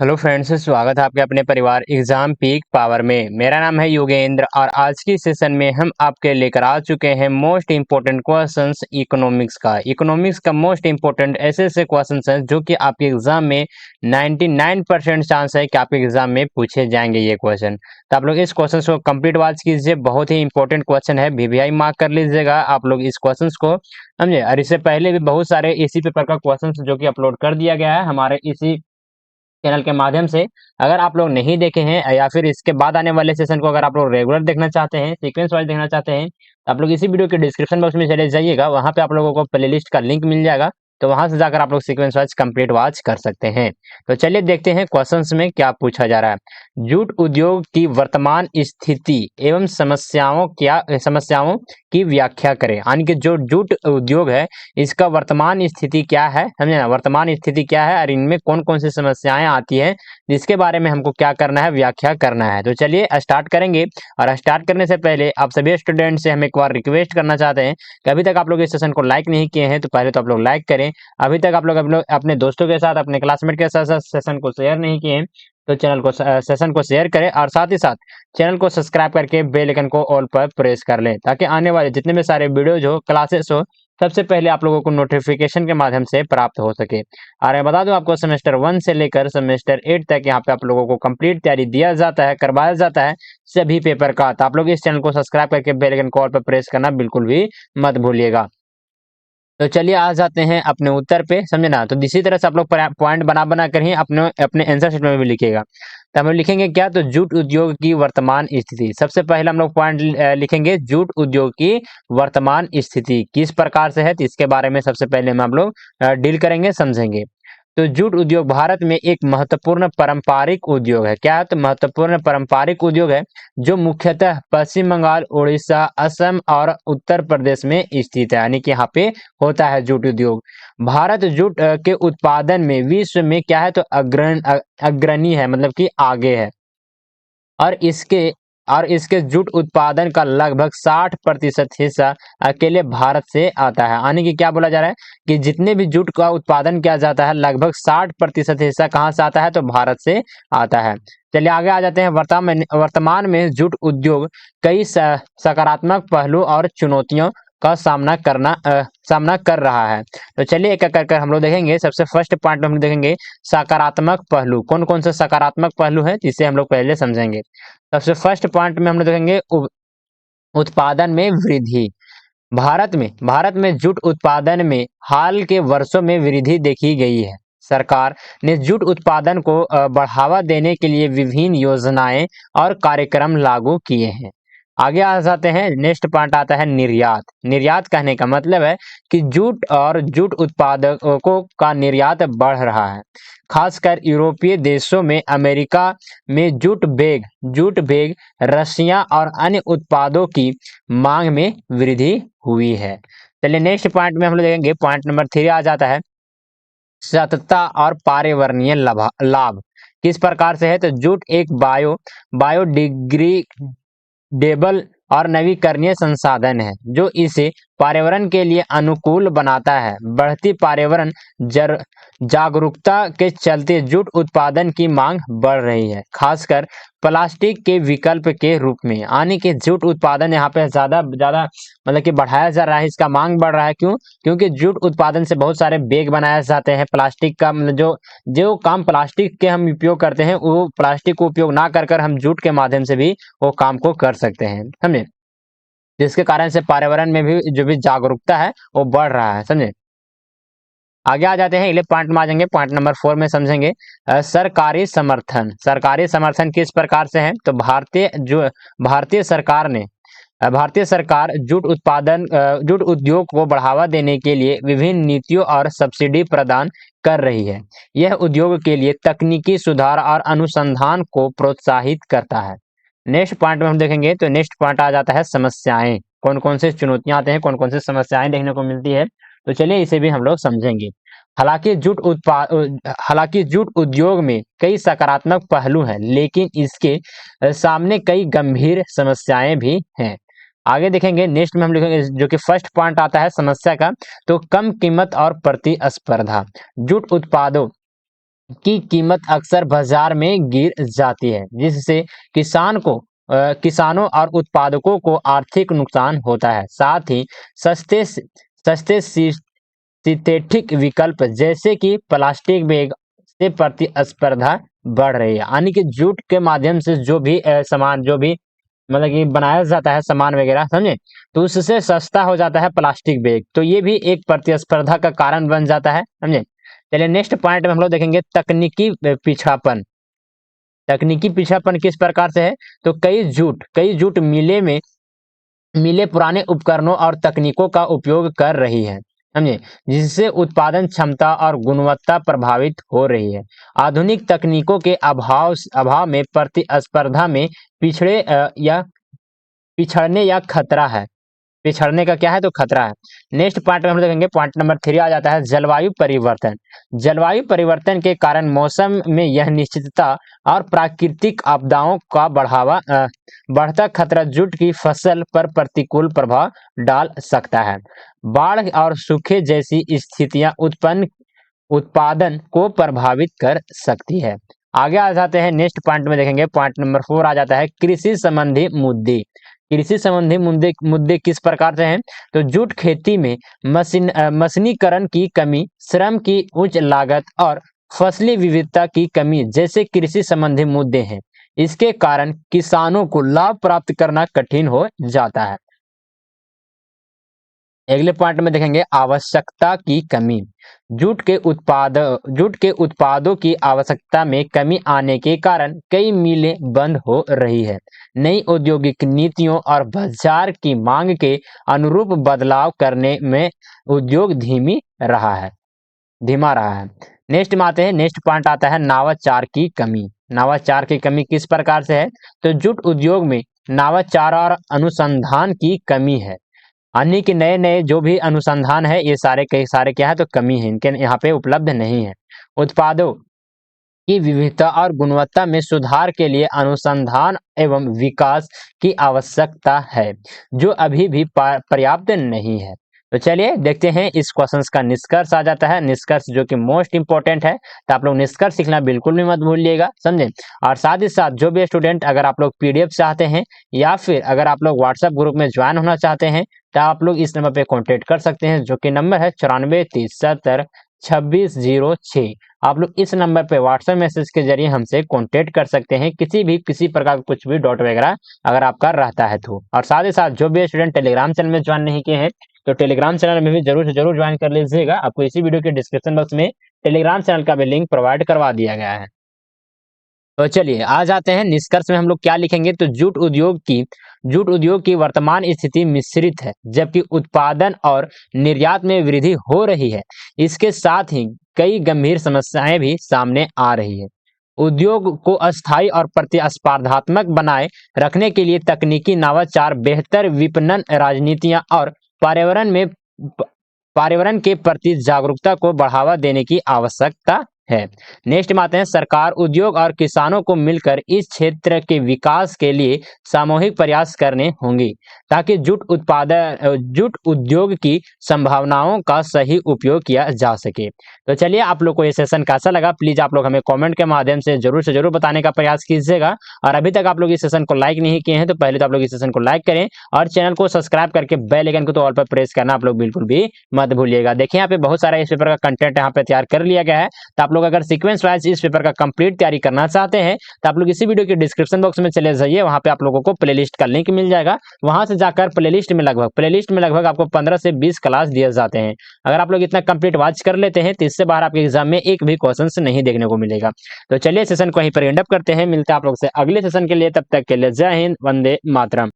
Hello friends, स्वागत है आपके अपने परिवार एग्जाम पीक पावर में। मेरा नाम है योगेंद्र और आज की सेशन में हम आपके लेकर आ चुके हैं मोस्ट इंपोर्टेंट क्वेश्चंस इकोनॉमिक्स का मोस्ट इंपोर्टेंट ऐसे ऐसे क्वेश्चंस हैं जो कि आपके एग्जाम में 99% चांस है कि आपके एग्जाम में पूछे जाएंगे ये क्वेश्चन। तो आप लोग इस क्वेश्चन को कंप्लीट वॉच कीजिए, बहुत ही इंपॉर्टेंट क्वेश्चन है, वीवीआई मार्क कर लीजिएगा आप लोग इस क्वेश्चन को, समझे। और इससे पहले भी बहुत सारे इसी पेपर का क्वेश्चन जो कि अपलोड कर दिया गया है हमारे इसी चैनल के माध्यम से। अगर आप लोग नहीं देखे हैं या फिर इसके बाद आने वाले सेशन को अगर आप लोग रेगुलर देखना चाहते हैं, सीक्वेंस वाइज देखना चाहते हैं, तो आप लोग इसी वीडियो के डिस्क्रिप्शन बॉक्स में चले जाइएगा, वहां पे आप लोगों को प्लेलिस्ट का लिंक मिल जाएगा। तो वहां से जाकर आप लोग सीक्वेंस वाइज कंप्लीट वॉच कर सकते हैं। तो चलिए देखते हैं क्वेश्चंस में क्या पूछा जा रहा है। जूट उद्योग की वर्तमान स्थिति एवं समस्याओं की व्याख्या करें। यानी कि जो जूट उद्योग है इसका वर्तमान स्थिति क्या है, समझे ना, वर्तमान स्थिति क्या है और इनमें कौन कौन सी समस्याएं आती है जिसके बारे में हमको क्या करना है, व्याख्या करना है। तो चलिए स्टार्ट करेंगे। और स्टार्ट करने से पहले आप सभी स्टूडेंट से हम एक बार रिक्वेस्ट करना चाहते हैं कि अभी तक आप लोग इस सेशन को लाइक नहीं किए हैं तो पहले तो आप लोग लाइक करें। अभी तक आप लोग अपने दोस्तों के साथ, अपने क्लासमेट के साथ सेशन को शेयर नहीं किए हैं तो सेशन को शेयर करें और साथ ही साथ चैनल को सब्सक्राइब करके बेल आइकन को ऑल पर प्रेस कर लें ताकि आने वाले जितने भी सारे वीडियोज हो, क्लासेस हो, सबसे पहले आप लोगों को नोटिफिकेशन के माध्यम से प्राप्त हो सके। और मैं बता दूं आपको सेमेस्टर 1 से लेकर सेमेस्टर 8 तक यहाँ पे आप लोगों को कंप्लीट तैयारी दिया जाता है, करवाया जाता है सभी पेपर का। तो आप लोग इस चैनल को सब्सक्राइब करके बेल आइकन को ऑल पर प्रेस करना बिल्कुल भी मत भूलिएगा। तो चलिए आ जाते हैं अपने उत्तर पे, समझे ना। तो इसी तरह से आप लोग पॉइंट बना बना कर ही अपने अपने आंसर शीट में भी लिखिएगा। तो हम लोग लिखेंगे क्या, तो जूट उद्योग की वर्तमान स्थिति। सबसे पहले हम लोग पॉइंट लिखेंगे जूट उद्योग की वर्तमान स्थिति किस प्रकार से है, तो इसके बारे में सबसे पहले हम लोग डील करेंगे, समझेंगे। तो जूट उद्योग भारत में एक महत्वपूर्ण पारंपरिक उद्योग है। क्या है, तो महत्वपूर्ण पारंपरिक उद्योग है जो मुख्यतः पश्चिम बंगाल, उड़ीसा, असम और उत्तर प्रदेश में स्थित है। यानी कि यहाँ पे होता है जूट उद्योग। भारत जूट के उत्पादन में विश्व में क्या है, तो अग्रणी है, मतलब कि आगे है। और इसके जूट उत्पादन का लगभग 60% हिस्सा अकेले भारत से आता है। यानी कि क्या बोला जा रहा है कि जितने भी जूट का उत्पादन किया जाता है लगभग 60% हिस्सा कहाँ से आता है, तो भारत से आता है। चलिए आगे आ जाते हैं। वर्तमान में जूट उद्योग कई सकारात्मक पहलू और चुनौतियों का सामना कर रहा है। तो चलिए एक एक करके हम लोग देखेंगे। सबसे फर्स्ट पॉइंट में हम देखेंगे सकारात्मक पहलू। कौन कौन से सकारात्मक पहलू है जिसे हम लोग पहले समझेंगे। सबसे फर्स्ट पॉइंट में हम लोग देखेंगे उत्पादन में वृद्धि। भारत में जूट उत्पादन में हाल के वर्षों में वृद्धि देखी गई है। सरकार ने जूट उत्पादन को बढ़ावा देने के लिए विभिन्न योजनाएं और कार्यक्रम लागू किए हैं। आगे आ जाते हैं। नेक्स्ट पॉइंट आता है निर्यात। निर्यात कहने का मतलब है कि जूट और जूट उत्पादकों का निर्यात बढ़ रहा है। खासकर यूरोपीय देशों में, अमेरिका में जूट बैग, रस्सियां और अन्य उत्पादों की मांग में वृद्धि हुई है। चलिए नेक्स्ट पॉइंट में हम लोग देखेंगे। पॉइंट नंबर 3 आ जाता है सतत और पर्यावरणीय लाभ। किस प्रकार से है, तो जूट एक बायोडिग्रेडेबल और नवीकरणीय संसाधन है जो इसे पर्यावरण के लिए अनुकूल बनाता है। बढ़ती पर्यावरण जागरूकता के चलते जूट उत्पादन की मांग बढ़ रही है, खासकर प्लास्टिक के विकल्प के रूप में। यानी कि जूट उत्पादन यहाँ पे ज्यादा मतलब कि बढ़ाया जा रहा है, इसका मांग बढ़ रहा है। क्यों? क्योंकि जूट उत्पादन से बहुत सारे बैग बनाए जाते हैं। प्लास्टिक का मतलब जो जो काम प्लास्टिक के हम उपयोग करते हैं वो प्लास्टिक को उपयोग ना कर हम जूट के माध्यम से भी वो काम को कर सकते हैं, समझे। जिसके कारण से पर्यावरण में भी जो भी जागरूकता है वो बढ़ रहा है, समझे। आगे आ जाते हैं। अगले पॉइंट में आ जाएंगे। पॉइंट नंबर 4 में समझेंगे सरकारी समर्थन किस प्रकार से है, तो भारतीय सरकार जूट उद्योग को बढ़ावा देने के लिए विभिन्न नीतियों और सब्सिडी प्रदान कर रही है। यह उद्योग के लिए तकनीकी सुधार और अनुसंधान को प्रोत्साहित करता है। नेक्स्ट पॉइंट में हम देखेंगे। तो नेक्स्ट पॉइंट आ जाता है समस्याएं। कौन कौन से चुनौतियां आते हैं, कौन कौन से समस्याएं देखने को मिलती है, तो चलिए इसे भी हम लोग समझेंगे। हालांकि जूट उद्योग में कई सकारात्मक पहलू हैं, लेकिन इसके सामने कई गंभीर समस्याएं भी हैं। आगे देखेंगे। नेक्स्ट में हम लिखेंगे जो कि फर्स्ट पॉइंट आता है समस्या का, तो कम कीमत और प्रतिस्पर्धा। जूट उत्पादों की कीमत अक्सर बाजार में गिर जाती है, जिससे किसानों और उत्पादकों को आर्थिक नुकसान होता है। साथ ही सस्ते सिंथेटिक विकल्प जैसे कि प्लास्टिक बैग से प्रतिस्पर्धा बढ़ रही है। यानी कि जूट के माध्यम से जो भी सामान जो भी मतलब कि बनाया जाता है सामान वगैरह, समझे, तो उससे सस्ता हो जाता है प्लास्टिक बैग, तो ये भी एक प्रतिस्पर्धा का कारण बन जाता है, समझे। चलिए नेक्स्ट पॉइंट में हम लोग देखेंगे तकनीकी पिछड़ापन। तकनीकी पिछड़ापन किस प्रकार से है, तो कई जूट मिले पुराने उपकरणों और तकनीकों का उपयोग कर रही है, समझे, जिससे उत्पादन क्षमता और गुणवत्ता प्रभावित हो रही है। आधुनिक तकनीकों के अभाव में प्रतिस्पर्धा में पिछड़ने या खतरा है। पिछड़ने का क्या है, तो खतरा है। नेक्स्ट पॉइंट में हम देखेंगे, पॉइंट नंबर 3 आ जाता है जलवायु परिवर्तन। जलवायु परिवर्तन के कारण मौसम में यह निश्चितता और प्राकृतिक आपदाओं का बढ़ता खतरा जूट की फसल पर प्रतिकूल प्रभाव डाल सकता है। बाढ़ और सूखे जैसी स्थितियां उत्पादन को प्रभावित कर सकती है। आगे आ जाते हैं, नेक्स्ट पॉइंट में देखेंगे, पॉइंट नंबर 4 आ जाता है कृषि संबंधी मुद्दे। कृषि संबंधी मुद्दे किस प्रकार से हैं, तो जूट खेती में मशीनीकरण की कमी, श्रम की उच्च लागत और फसली विविधता की कमी जैसे कृषि संबंधी मुद्दे हैं। इसके कारण किसानों को लाभ प्राप्त करना कठिन हो जाता है। अगले पॉइंट में देखेंगे आवश्यकता की कमी। जूट के उत्पादों की आवश्यकता में कमी आने के कारण कई मिलें बंद हो रही है। नई औद्योगिक नीतियों और बाजार की मांग के अनुरूप बदलाव करने में उद्योग धीमा रहा है। नेक्स्ट में आते हैं, नेक्स्ट पॉइंट आता है नवाचार की कमी। नवाचार की कमी किस प्रकार से है, तो जूट उद्योग में नवाचार और अनुसंधान की कमी है। यानी कि नए नए जो भी अनुसंधान है ये सारे कई सारे क्या है, तो कमी है, इनके यहाँ पे उपलब्ध नहीं है। उत्पादों की विविधता और गुणवत्ता में सुधार के लिए अनुसंधान एवं विकास की आवश्यकता है, जो अभी भी पर्याप्त नहीं है। तो चलिए देखते हैं इस क्वेश्चंस का निष्कर्ष आ जाता है, निष्कर्ष जो कि मोस्ट इंपॉर्टेंट है, तो आप लोग निष्कर्ष सीखना बिल्कुल भी मत भूलिएगा, समझे। और साथ ही साथ जो भी स्टूडेंट अगर आप लोग पीडीएफ चाहते हैं या फिर अगर आप लोग व्हाट्सएप ग्रुप में ज्वाइन होना चाहते हैं, तो आप लोग इस नंबर पे कॉन्टेक्ट कर सकते हैं, जो कि नंबर है 9430702606। आप लोग इस नंबर पे व्हाट्सएप मैसेज के जरिए हमसे कांटेक्ट कर सकते हैं, किसी प्रकार का कुछ भी डाउट वगैरह अगर आपका रहता है तो। और साथ ही साथ जो भी स्टूडेंट टेलीग्राम चैनल में ज्वाइन नहीं किए हैं, तो टेलीग्राम चैनल में भी जरूर से जरूर ज्वाइन कर लीजिएगा। आपको इसी वीडियो के डिस्क्रिप्शन बॉक्स में टेलीग्राम चैनल का भी लिंक प्रोवाइड करवा दिया गया है। तो चलिए आ जाते हैं निष्कर्ष में हम लोग क्या लिखेंगे, तो जूट उद्योग की वर्तमान स्थिति मिश्रित है, जबकि उत्पादन और निर्यात में वृद्धि हो रही है। इसके साथ ही कई गंभीर समस्याएं भी सामने आ रही है। उद्योग को अस्थायी और प्रतिस्पर्धात्मक बनाए रखने के लिए तकनीकी नवाचार, बेहतर विपणन रणनीतियां और पर्यावरण के प्रति जागरूकता को बढ़ावा देने की आवश्यकता है। नेक्स्ट में आते हैं, सरकार, उद्योग और किसानों को मिलकर इस क्षेत्र के विकास के लिए सामूहिक प्रयास करने होंगे, ताकि जूट उद्योग की संभावनाओं का सही उपयोग किया जा सके। तो चलिए आप लोग को ये सेशन कैसा लगा, प्लीज आप लोग हमें कमेंट के माध्यम से जरूर बताने का प्रयास कीजिएगा। और अभी तक आप लोग इस सेशन को लाइक नहीं किए हैं, तो पहले तो आप लोग इस सेशन को लाइक करें और चैनल को सब्सक्राइब करके बेल आइकन को तो ऑल पर प्रेस करना आप लोग बिल्कुल भी मत भूलिएगा। देखिए यहाँ पे बहुत सारा इस पेपर का कंटेंट यहाँ पे तैयार कर लिया गया है, तो आप लोग अगर सीक्वेंस वाइज इस पेपर का कंप्लीट तैयारी करना चाहते हैं, तो आप लोग इसी वीडियो के डिस्क्रिप्शन बॉक्स में चले जाइए, वहां पे आप लोगों को प्लेलिस्ट का लिंक मिल जाएगा। वहां से जाकर प्लेलिस्ट में लगभग आपको 15 से 20 क्लास दिए जाते हैं। अगर आप लोग इतना कंप्लीट वॉच कर लेते हैं, तो इससे बाहर आपके एग्जाम में एक भी क्वेश्चन नहीं देखने को मिलेगा। तो चलिए सेशन को वहीं पर एंड अप करते हैं, मिलते हैं आप लोग से अगले सेशन के लिए, तब तक के लिए जय हिंद, वंदे मातरम।